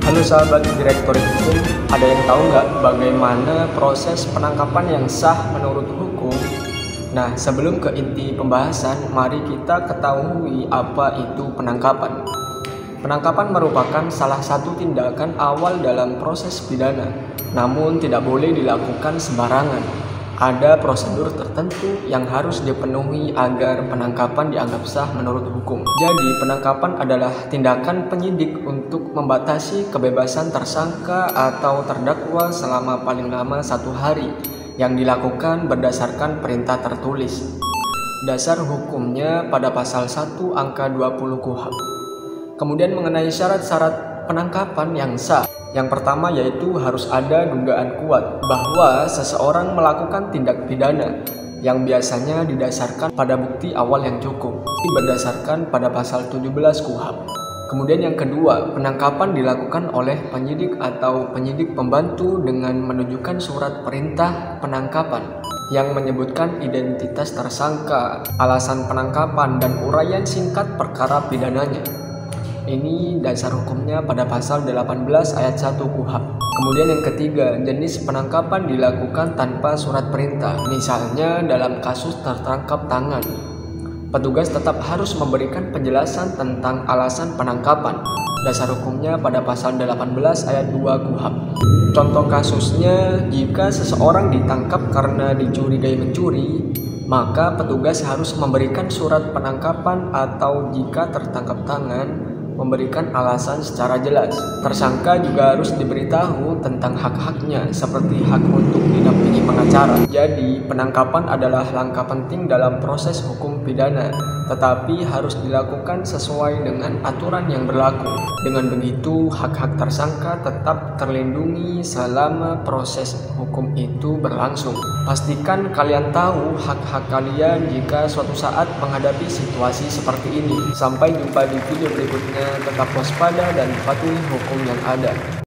Halo sahabat Direktorat Hukum, ada yang tahu nggak bagaimana proses penangkapan yang sah menurut hukum? Nah, sebelum ke inti pembahasan, mari kita ketahui apa itu penangkapan. Penangkapan merupakan salah satu tindakan awal dalam proses pidana, namun tidak boleh dilakukan sembarangan. Ada prosedur tertentu yang harus dipenuhi agar penangkapan dianggap sah menurut hukum. Jadi, penangkapan adalah tindakan penyidik untuk membatasi kebebasan tersangka atau terdakwa selama paling lama 1 hari yang dilakukan berdasarkan perintah tertulis. Dasar hukumnya pada pasal 1 angka 20 KUHP. Kemudian mengenai syarat-syarat penangkapan yang sah. Yang pertama yaitu harus ada dugaan kuat bahwa seseorang melakukan tindak pidana yang biasanya didasarkan pada bukti awal yang cukup, berdasarkan pada pasal 17 KUHP. Kemudian yang kedua, penangkapan dilakukan oleh penyidik atau penyidik pembantu dengan menunjukkan surat perintah penangkapan yang menyebutkan identitas tersangka, alasan penangkapan, dan uraian singkat perkara pidananya. Ini dasar hukumnya pada pasal 18 ayat 1 KUHP. Kemudian yang ketiga, jenis penangkapan dilakukan tanpa surat perintah. Misalnya dalam kasus tertangkap tangan, petugas tetap harus memberikan penjelasan tentang alasan penangkapan. Dasar hukumnya pada pasal 18 ayat 2 KUHP. Contoh kasusnya, jika seseorang ditangkap karena dicurigai mencuri, maka petugas harus memberikan surat penangkapan atau jika tertangkap tangan, memberikan alasan secara jelas. Tersangka juga harus diberitahu tentang hak-haknya seperti hak untuk didampingi pengacara. Jadi, penangkapan adalah langkah penting dalam proses hukum pidana, tetapi harus dilakukan sesuai dengan aturan yang berlaku. Dengan begitu, hak-hak tersangka tetap terlindungi selama proses hukum itu berlangsung. Pastikan kalian tahu hak-hak kalian jika suatu saat menghadapi situasi seperti ini. Sampai jumpa di video berikutnya. Tetap waspada dan patuhi hukum yang ada.